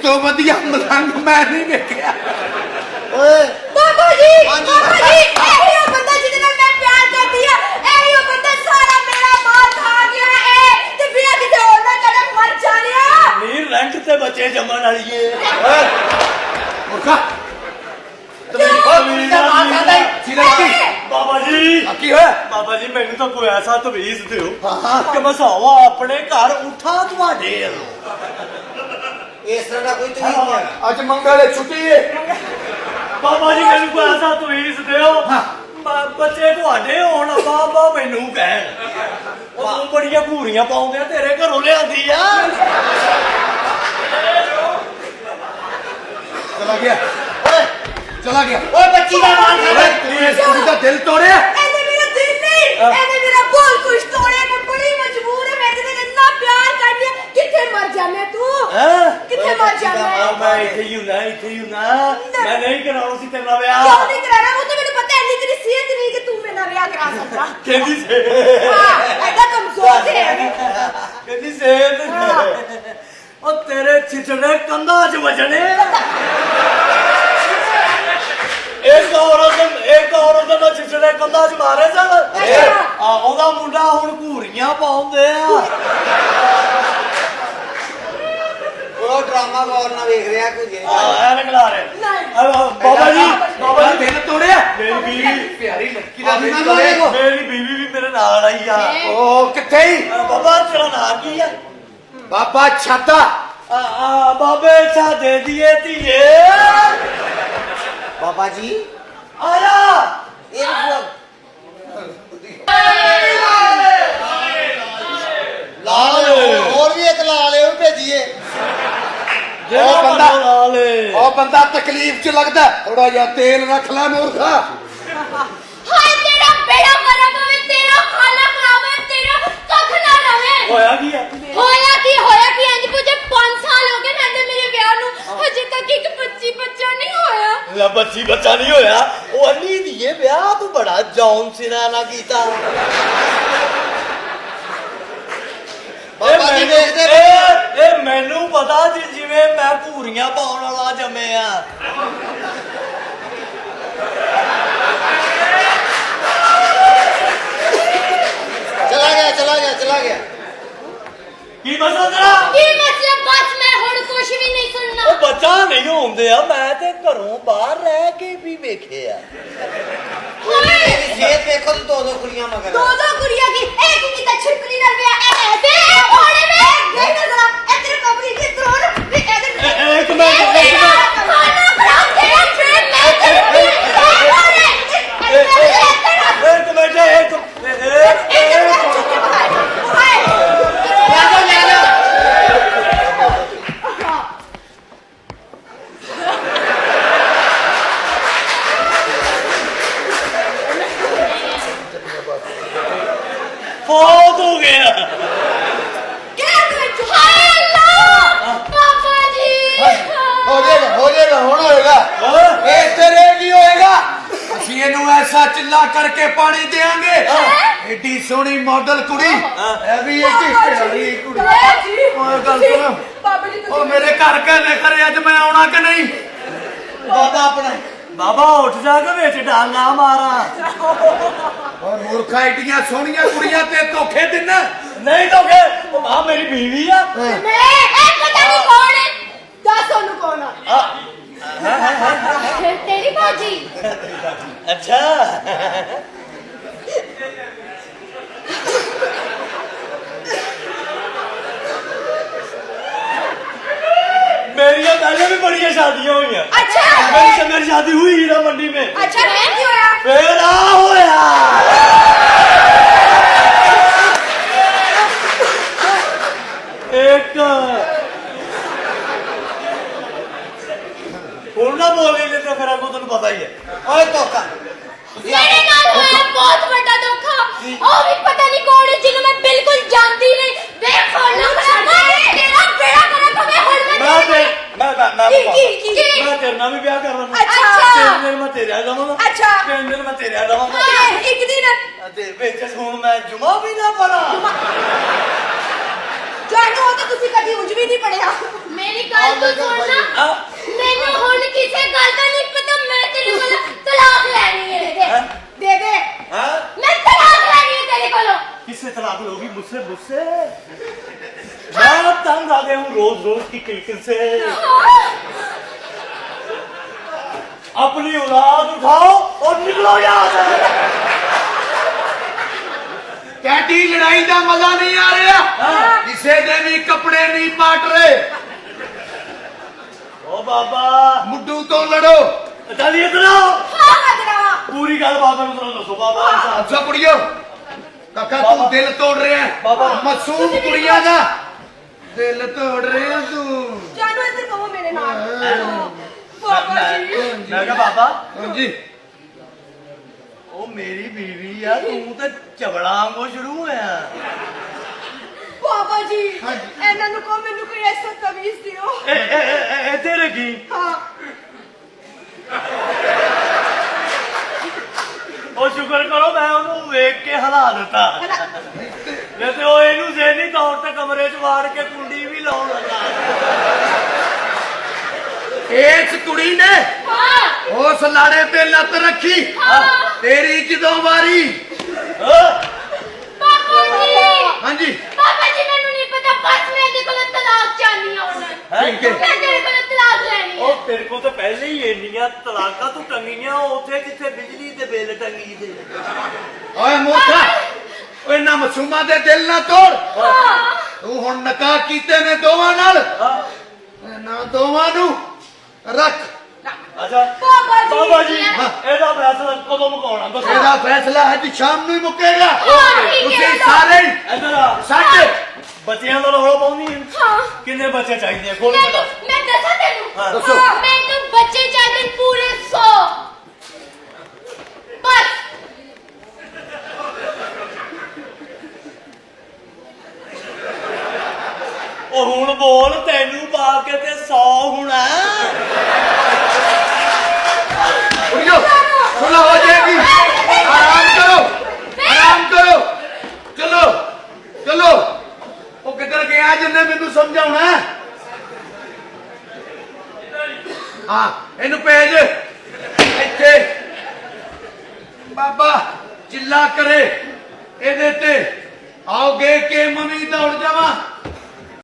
तो वधिया मलंग मैं नहीं वेख्या। बाबा जी यही वो बंदा जिहदे नाल मैं प्यार करदी आ, यही वो बंदा सारा मेरा माल खा गया है ते बिना किते होर ना करे मर जानिया। नी रेंट ते बच्चे जमन वाली है। मूर्खा बाबा जी की होया? बाबा जी मैनू तो कोई ऐसा तवीज दिओ कि मैं सावा अपने घर उठा तुहाडे इस तरह का कोई तवीज नहीं है। अज मंगल है, छुट्टी है। बाबा जी मैनू कोई ऐसा तवीज दिओ बच्चे तुहाडे होण बाबा मैनू कहण तू बड़ियां घूरियां पाउंदे तेरे घरों लिआंदी आ। चला गया चला गया। ओए बच्ची का मार खा ले। कुड़ी दा दिल तोड़िया। एने मेरा दिल नहीं, एने मेरा बहुत कुछ तोड़े। मैं बड़ी मजबूर है, मैं तेरे इतना प्यार करनी है। किथे मर जाने तू? किथे मर जाने? मैं इथे ही हूं ना मैं नहीं कराऊं सी तेरा ब्याह। क्यों नहीं कराना? वो तो मैंने पता है नहीं, तेरी सेहत नहीं कि तू मेरा ब्याह करा सकता। कहंदी से हां ऐसा कमजोर है। कहंदी से ओ तेरे छिछड़े कंधा च वजने। एक औरत मैं छिछड़े कंधा च मारे सन। ਉਹਦਾ ਮੁੰਡਾ ਹੁਣ ਘੂਰੀਆਂ ਪਾਉਂਦੇ ਆ। ਉਹ ਡਰਾਮਾ ਗੌਰ ਨਾਲ ਵੇਖ ਰਿਹਾ ਕੁਝ ਐ ਨਿਕਲਾ ਰਹੇ ਬਾਬਾ ਜੀ दिल तोड़िया। ਮੇਰੀ ਬੀਵੀ प्यारी लड़की दा दिल अपना तोड़िया। देखो। ਮੇਰੀ ਬੀਵੀ ਵੀ ਮੇਰੇ ਨਾਲ ਆਈ ਆ। ओ किथे ही ਬਾਬਾ ਤੇਰਾ ਨਾਂ ਕੀ ਆ? बाबा छाता। ਬਾਬੇ ਛਾ ਦੇ ਦੀਏ ਧੀਏ। बाबा जी ਆਇਆ एक लाल और भी एक लाल है वो भेजिए। ਜਿਹੜਾ ਬੰਦਾ- ਨਾਲ ओ बंदा तकलीफ च लगदा, थोड़ा जा तेल रख ले मूर्खा। हाय तेरा बेड़ा मरा पवे, तेरा खाना खराब है, तेरा कख ना रहे। ਹੋਇਆ ਕੀ ਆ? होया कि इंज मुझे 5 साल हो गए रहंदे मेरे ब्याह नु, अजे तक एक बच्चा नहीं होया। ਲੈ ਬੱਚਾ ਨਹੀਂ ਹੋਇਆ। ਉਹ ਅੰਨੀ ਦੀਏ ਵਿਆਹ ਤੂੰ ਬੜਾ ਜੌਨ ਸਿਨਾ ਨਾ ਕੀਤਾ। बाबा जी देखते ਇਹ ਮੈਨੂੰ ਪਤਾ ਜੀ ਜਿਵੇਂ ਮੈਂ ਘੂਰੀਆਂ ਪਾਉਣ ਵਾਲਾ ਜੰਮਿਆ। चला गया। ਕੀ ਮਸਲਾ ਤੇਰਾ? की मतलब बस मैं हुन कुछ भी नहीं सुनना। ਉਹ ਬੱਚਾ ਨਹੀਂ ਹੁੰਦੇ ਆ ਮੈਂ ਤੇ ਘਰੋਂ ਬਾਹਰ ਰਹਿ ਕੇ ਵੀ ਵੇਖਿਆ। मेरी सेहत देखो तो दो कुड़ियां मगर दो गुड़िया की एक की तो छिपकली ना ब्याह ऐसे घोड़े में गई ना जरा इधर कबरी की त्रोड़ भी इधर एक मिनट खाना खराब तेरा ट्रेन में फौत हो गया। ऐसा चिल्ला करके पानी देंगे। एडी सोहनी मॉडल कुड़ी भी मेरे घर कहने करे अज मैं आना कि नहीं। बाबा अपना बाबा उठ जाके बेच डांगा मारा। और मूर्खा एडियां सोहनियां कुड़ियां ते धोखे दिना नहीं तो के मां मेरी बीवी है। पता नहीं कौन है, दस ओनू कौन है। तेरी बाजी। अच्छा मेरी पहले भी बड़ी शादियां हुई हैं। अच्छा मेरी शादी हुई हीरा मंडी में। अच्छा फिर क्यों होया? फिर आ होया एक ਹੁਣ ਨਾ ਬੋਲੀ ਤੇ ਫਿਰ ਅੱਗੋਂ ਤੈਨੂੰ ਪਤਾ ਹੀ ਹੈ। ओए धोखा मेरे नाल होया बहुत बड़ा धोखा। और भी पता नहीं कौन है जिन्हें मैं बिल्कुल जानती नहीं। देखो ना तेरा बेड़ा करे तो मैं हुन में मैं की तेरे नाल भी ब्याह कर रहा हूं। अच्छा तीन दिन मैं तेरे आ जाऊंगा। अच्छा 3 दिन मैं तेरे आ जाऊंगा। एक दिन ते ਵਿੱਚ ਹੁਣ ਮੈਂ ਜੁਮਾ ਵੀ ਨਾ ਪੜਾ। जानो तो तुसी कभी उंज भी नहीं पढ़िया। ਮੇਰੀ ਗੱਲ ਤੂੰ ਸੁਣਨਾ ਮੈਨੂੰ ਹੁਣ ਕਿਸੇ ਗੱਲ ਦਾ ਨਹੀਂ ਪਤਾ ਮੈਂ ਤੇਰੇ ਕੋਲ ਤਲਾਕ ਲੈਣੀ ਹੈ ਦੇ ਦੇ ਮੈਂ ਤਲਾਕ ਲੈਣੀ है तेरे को किससे तलाक लोगी मुझसे मुझसे मैं तंग आ गया हूँ रोज रोज की किलकिल से अपनी औलाद उठाओ और निकलो यहाँ से कैटी लड़ाई का मजा नहीं आ रहा किसी दे भी कपड़े नहीं पाट रहे ओ बाबा मुड्डू तो लड़ो चलिए इतना हाँ मदरा पूरी गल बाबा ने दसो बाबा अच्छा कुड़ियो काका तू दिल तोड़ रहे हैं बाबा। मासूम कुड़िया का दिल तोड़ रहे हैं तू जानो इधर कहो मेरे नाल बाबा जी मैं क्या बाबा हाँ जी ओ मेरी बीवी यार तू तो चबड़ा वांगू शुरू होया बाबा जी हाँ जी। ਇਹਨਾਂ ਨੂੰ ਕਹੋ ਮੈਨੂੰ ਕੋਈ ਐਸਾ ਤਮੀਜ਼ ਦਿਓ ए तेरे की ਹਾਂ ਉਹ ਸ਼ੁਕਰ ਕਰੋ ਮੈਂ ਉਹਨੂੰ ਵੇਖ ਕੇ ਹਲਾ ਦਿੱਤਾ ਨਹੀਂ ਤੇ ਉਹ ਇਹਨੂੰ ਜ਼ਹਿਨੀ ਤੌਰ ਤੇ ਕਮਰੇ 'ਚ ਵਾੜ ਕੇ ਕੁੰਡੀ ਵੀ ਲਾਉਣ ਲੱਗਾ इस कुड़ी ने ਹਾਂ उस लाड़े पे लत रखी तेरी किदों बारी ਬਾਬਾ ਜੀ हाँ जी ਬਾਬਾ ਜੀ ਮੈਨੂੰ ਨਹੀਂ ਪਤਾ ਬਸ ਮੈਂ ਇਹਦੇ ਕੋਲ ਤਲਾਕ ਚਾਹਨੀ ਆ ਹੁਣ ठीक है ਮੈਂ ਤੇਰੇ ਕੋਲ ਤਲਾਕ ਲੈਣੀ ਹੈ ਉਹ ਤੇਰੇ ਕੋਲ ਤਾਂ ਪਹਿਲੇ ਹੀ ਇੰਨੀਆਂ ਤਲਾਕਾਂ ਤੂੰ ਟੰਗੀਆਂ ਉੱਥੇ ਜਿੱਥੇ ਬਿਜਲੀ ਦੇ ਬਿੱਲ ਟੰਗੀ ਦੇ ओए मूर्खा ओए ना मासूमा दे दिल ना तोड़ ਹਾਂ तू हुण निकाह कीते ने दोवां नाल ਹਾਂ ना दोवां नू रख ਅੱਛਾ ਬਾਬਾ ਜੀ ਇਹਦਾ ਫੈਸਲਾ ਕਦੋਂ ਮੁਕਾਉਣਾ ਦੱਸੋ ਇਹਦਾ ਫੈਸਲਾ ਅੱਜ ਸ਼ਾਮ ਨੂੰ ਹੀ ਮੁੱਕੇਗਾ ਹਾਂ, ਠੀਕ ਹੈ, ਤੁਸੀਂ ਨਾ। ਸਾਰੇ ਹੀ ਇੱਧਰ ਆ ਸਾਡੇ ਬੱਚਿਆਂ ਦਾ ਰੌਲਾ ਪਾਉਂਦੀ ਹੈ ਹਾਂ ਕਿੰਨੇ ਬੱਚੇ ਚਾਹੀਦੇ ਆ ਖੋਲ ਮੈਂ ਬਤਾ ਮੈਂ ਦੱਸਾਂ ਤੈਨੂੰ ਹਾਂ, ਦੱਸੋ। ਮੈਨੂੰ ਬੱਚੇ ਚਾਹੀਦੇ ਪੂਰੇ 100 ਬਸ ਉਹ ਹੁਣ ਬੋਲ ਤੈਨੂੰ ਪਾ ਕੇ ਤੇ 100 ਹੋਣਾ उठो सुना हो जाएगी आराम करो चलो चलो वो किधर गया जिन्ने मैनू समझाउणा हाँ इनू भेज इत्थे बाबा चिल्ला करे एदे ते आओगे के मम्मी दौड़ जावा